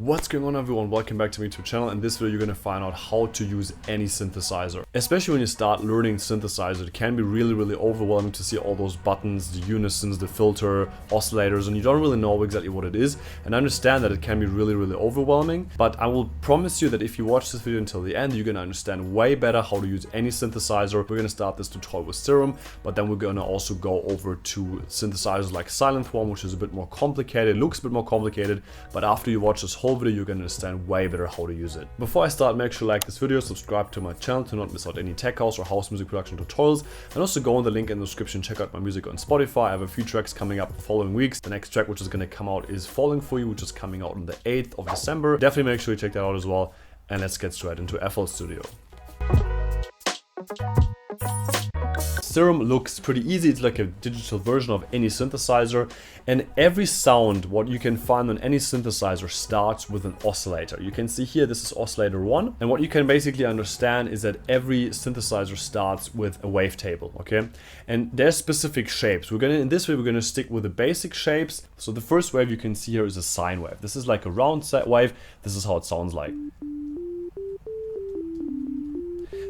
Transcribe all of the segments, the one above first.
What's going on, everyone? Welcome back to my YouTube channel. In this video you're going to find out how to use any synthesizer. Especially when you start learning synthesizer, it can be really overwhelming to see all those buttons, the unisons, the filter, oscillators, and you don't really know exactly what it is. And I understand that it can be really overwhelming, but I will promise you that if you watch this video until the end, you're going to understand way better how to use any synthesizer. We're going to start this tutorial with Serum, but then we're going to also go over to synthesizers like Sylenth1, which is a bit more complicated, looks a bit more complicated, but after you watch this whole video, you're gonna understand way better how to use it. Before I start, make sure you like this video, subscribe to my channel to not miss out any tech house or house music production tutorials, and also go on the link in the description, check out my music on Spotify. I have a few tracks coming up the following weeks. The next track which is gonna come out is Falling For You, which is coming out on the 8th of December. Definitely make sure you check that out as well, and let's get straight into FL Studio. Serum looks pretty easy. It's like a digital version of any synthesizer, and every sound what you can find on any synthesizer starts with an oscillator. You can see here this is oscillator 1, and what you can basically understand is that every synthesizer starts with a wavetable, okay? And there's specific shapes. In this way we're gonna stick with the basic shapes. So the first wave you can see here is a sine wave. This is like a round wave. This is how it sounds like.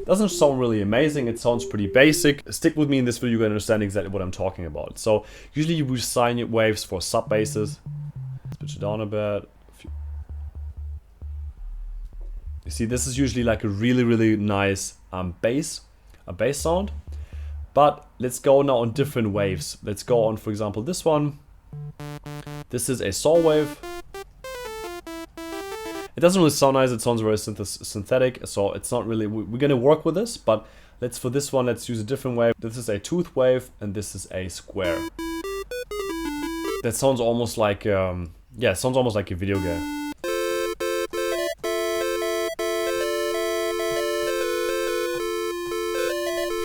Doesn't sound really amazing, it sounds pretty basic. Stick with me in this video, you're gonna understand exactly what I'm talking about. So usually you use sine waves for sub basses. Switch it down a bit. You see, this is usually like a really nice bass sound. But let's go now on different waves. Let's go on, for example, this one. This is a saw wave. It doesn't really sound nice, it sounds very synthetic, so it's not really, we're gonna work with this, but for this one, let's use a different wave. This is a tooth wave, and this is a square. That sounds almost like, yeah, it sounds almost like a video game.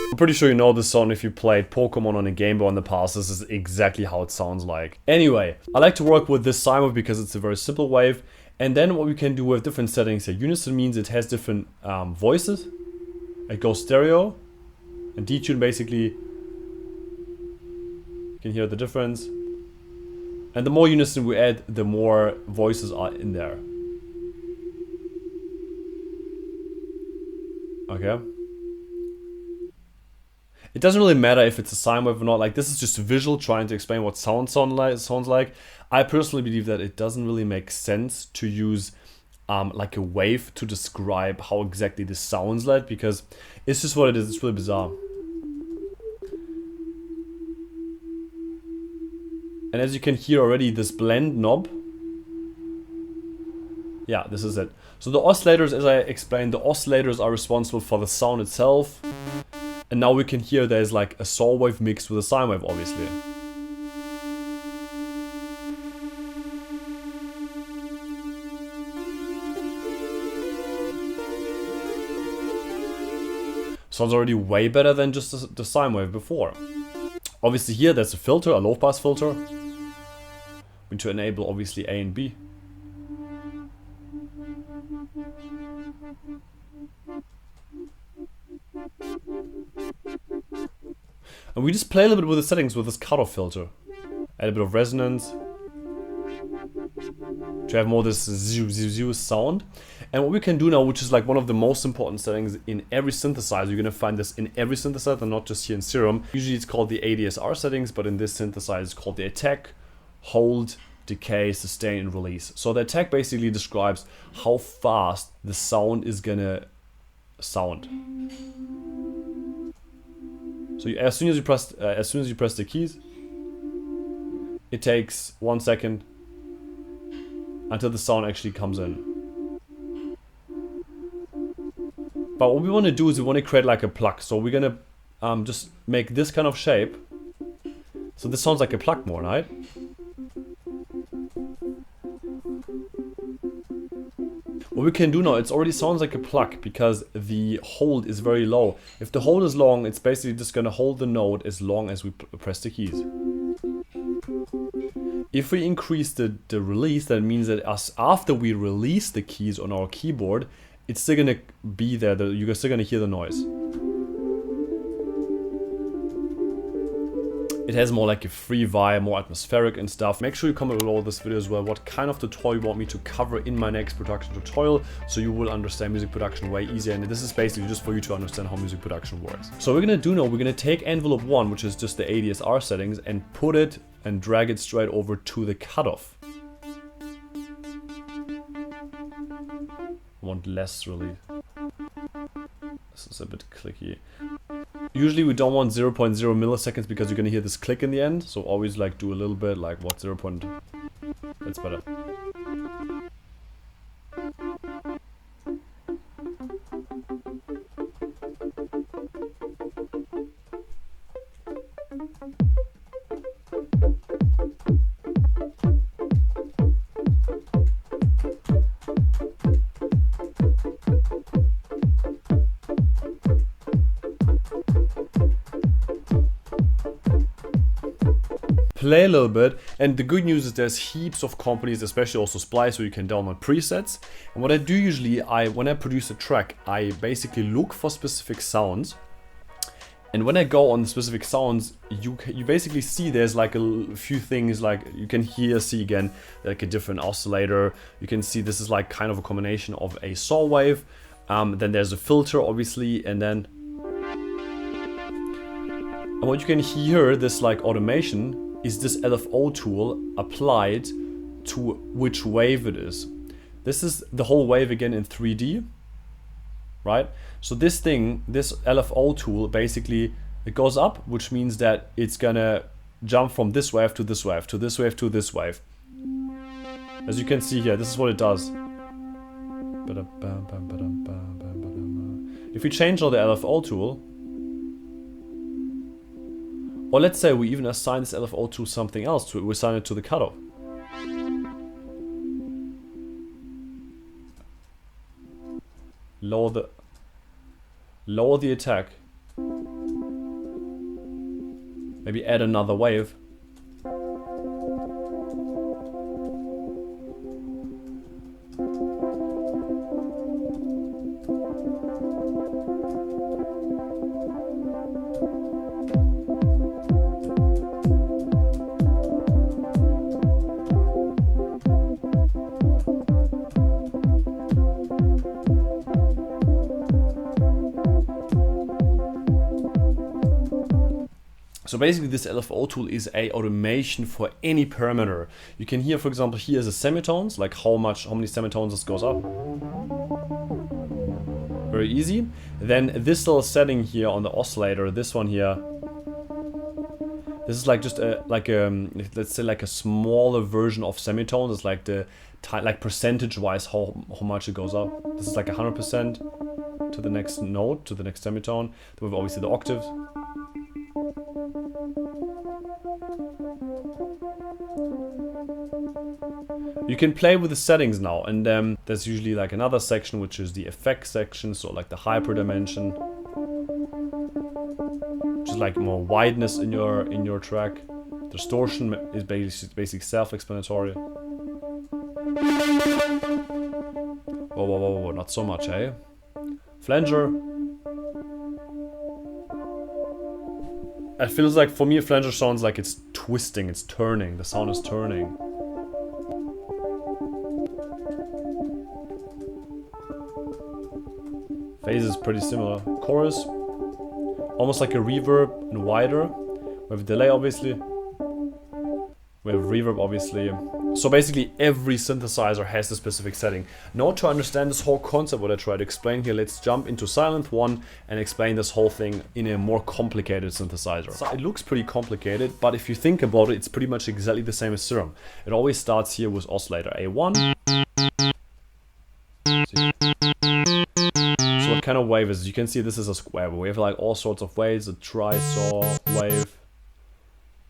I'm pretty sure you know this sound if you played Pokemon on a Game Boy in the past. This is exactly how it sounds like. Anyway, I like to work with this sine wave because it's a very simple wave. And then what we can do with different settings here. Unison means it has different voices. It goes stereo. And detune basically, you can hear the difference. And the more unison we add, the more voices are in there. Okay. It doesn't really matter if it's a sine wave or not. Like, this is just a visual trying to explain what sounds like. I personally believe that it doesn't really make sense to use like a wave to describe how exactly this sounds like, because it's just what it is. It's really bizarre. And as you can hear already, this blend knob. Yeah, this is it. So the oscillators, as I explained, the oscillators are responsible for the sound itself. And now we can hear there's like a saw wave mixed with a sine wave, obviously. Sounds already way better than just the sine wave before. Obviously here there's a filter, a low pass filter. We need to enable obviously A and B. And we just play a little bit with the settings with this cutoff filter. Add a bit of resonance. To have more this zero sound. And what we can do now, which is like one of the most important settings in every synthesizer, you're gonna find this in every synthesizer, not just here in Serum. Usually it's called the ADSR settings, but in this synthesizer it's called the attack, hold, decay, sustain, and release. So the attack basically describes how fast the sound is gonna sound. So as soon as you press the keys, it takes 1 second until the sound actually comes in. But what we want to do is we want to create like a pluck. So we're gonna just make this kind of shape. So this sounds like a pluck more, right? What we can do now, it already sounds like a pluck because the hold is very low. If the hold is long, it's basically just gonna hold the note as long as we press the keys. If we increase the release, that means that after we release the keys on our keyboard, it's still gonna be there, you're still gonna hear the noise. It has more like a free vibe, more atmospheric and stuff. Make sure you comment below this video as well what kind of tutorial you want me to cover in my next production tutorial, so you will understand music production way easier. And this is basically just for you to understand how music production works. So what we're gonna do now, we're gonna take envelope 1, which is just the ADSR settings, and put it and drag it straight over to the cutoff. I want less really. This is a bit clicky. Usually we don't want 0.0 milliseconds because you're gonna hear this click in the end. So always like do a little bit like what 0. That's better. Play a little bit, and the good news is there's heaps of companies, especially also Splice, where you can download presets. And what I do usually, when I produce a track, I basically look for specific sounds, and when I go on the specific sounds, you basically see there's like a few things, like you can see again like a different oscillator. You can see this is like kind of a combination of a saw wave, then there's a filter obviously, and then what you can hear, this like automation, is this LFO tool applied to which wave it is. This is the whole wave again in 3D, right? So this LFO tool, basically it goes up, which means that it's gonna jump from this wave to this wave, to this wave to this wave. As you can see here, this is what it does. If we change all the LFO tool, or let's say we even assign this LFO to something else, we assign it to the cutoff. Lower the attack. Maybe add another wave. So basically this LFO tool is a automation for any parameter. You can hear, for example, here is the semitones, like how many semitones this goes up. Very easy. Then this little setting here on the oscillator, this one here, this is like just let's say like a smaller version of semitones. It's like the percentage wise how much it goes up. This is like 100% to the next note, to the next semitone. Then we have obviously the octaves. You can play with the settings now, and there's usually like another section which is the effects section, so like the hyperdimension, just like more wideness in your track. Distortion is basically self-explanatory. Whoa, not so much, eh? Flanger. It feels like, for me, a flanger sounds like it's twisting, it's turning, the sound is turning. Phase is pretty similar. Chorus, almost like a reverb and wider. We have delay, obviously. We have reverb, obviously. So basically every synthesizer has a specific setting. Now to understand this whole concept, what I try to explain here, let's jump into Sylenth1 and explain this whole thing in a more complicated synthesizer. So it looks pretty complicated, but if you think about it, it's pretty much exactly the same as Serum. It always starts here with oscillator A1. So what kind of wave is it? You can see this is a square wave. We have like all sorts of waves, a tri-saw wave,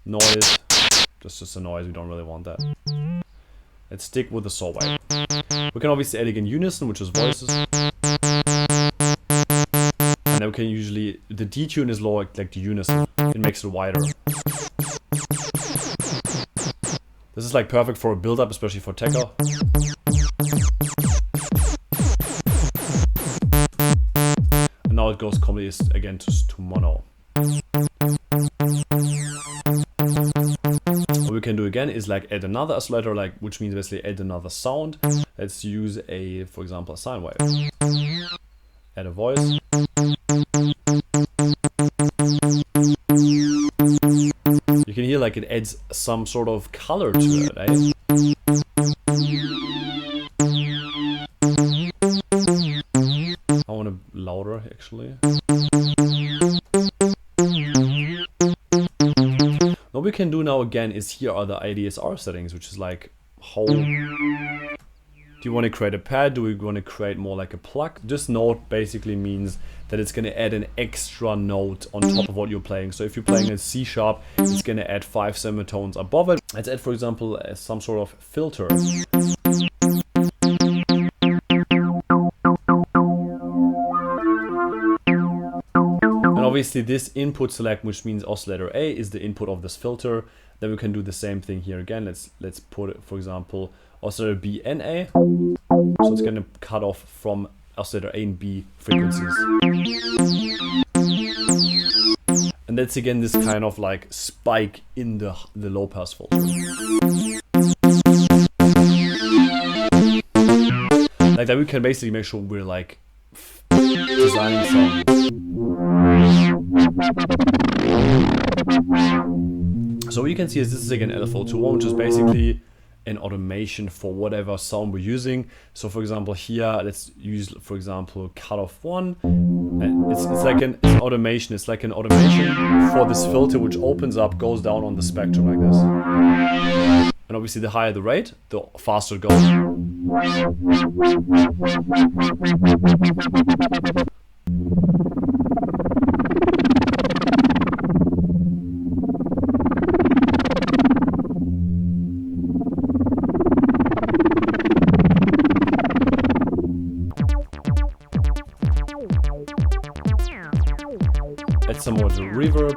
noise. That's just a noise, we don't really want that. Let's stick with the saw wave. We can obviously add again unison, which is voices. And then we can usually, the detune is lower, like the unison. It makes it wider. This is like perfect for a build-up, especially for techno. And now it goes completely again to mono. again is like add another oscillator, like which means basically add another sound. Let's use a, for example, a sine wave. Add a voice. You can hear like it adds some sort of color to it, eh? I want it louder actually. What we can do now again is here are the ADSR settings, which is like how do you want to create a pad? Do we want to create more like a plug? This note basically means that it's going to add an extra note on top of what you're playing. So if you're playing a C sharp, it's going to add 5 semitones above it. Let's add, for example, some sort of filter. Obviously this input select, which means oscillator A, is the input of this filter. Then we can do the same thing here again. Let's put it, for example, oscillator B and A. So it's going to cut off from oscillator A and B frequencies. And that's again this kind of like spike in the low pass filter. Like that we can basically make sure we're like designing some. So what you can see is this is again LFO21, which is basically an automation for whatever sound we're using. So for example here, let's use, for example, cutoff 1. It's like an automation. It's like an automation for this filter, which opens up, goes down on the spectrum like this. And obviously the higher the rate, the faster it goes. Add some more reverb.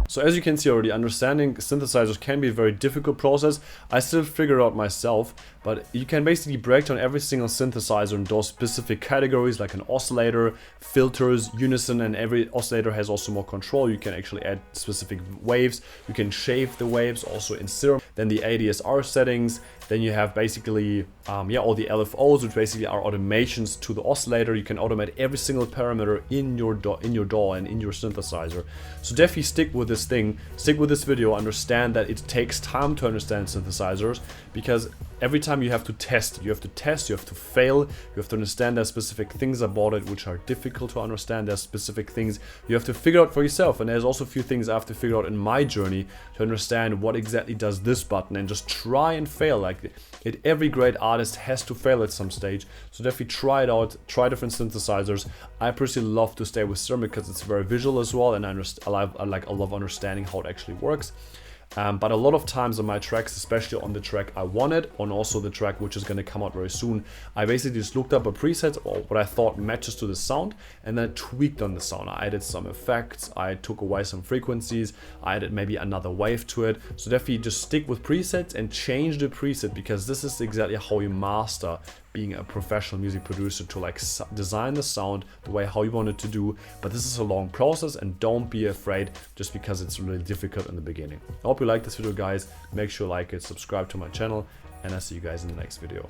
So as you can see already, understanding synthesizers can be a very difficult process. I still figure it out myself, but you can basically break down every single synthesizer in those specific categories, like an oscillator, filters, unison, and every oscillator has also more control. You can actually add specific waves. You can shave the waves also in Serum. Then the ADSR settings. Then you have basically all the LFOs, which basically are automations to the oscillator. You can automate every single parameter in your DAW and in your synthesizer. So definitely stick with this thing, stick with this video, understand that it takes time to understand synthesizers, because every time you have to test, you have to fail, you have to understand there's specific things about it which are difficult to understand, there's specific things you have to figure out for yourself, and there's also a few things I have to figure out in my journey to understand what exactly does this button, and just try and fail. Like every great artist has to fail at some stage, so definitely try it out, try different synthesizers. I personally love to stay with Serum because it's very visual as well, and I love understanding how it actually works. But a lot of times on my tracks, especially on the track I wanted, and also the track which is going to come out very soon, I basically just looked up a preset or what I thought matches to the sound, and then tweaked on the sound. I added some effects, I took away some frequencies, I added maybe another wave to it. So definitely just stick with presets and change the preset, because this is exactly how you master being a professional music producer, to like design the sound the way how you want it to do. But this is a long process, and don't be afraid just because it's really difficult in the beginning. I hope you like this video, guys. Make sure you like it, subscribe to my channel, and I'll see you guys in the next video.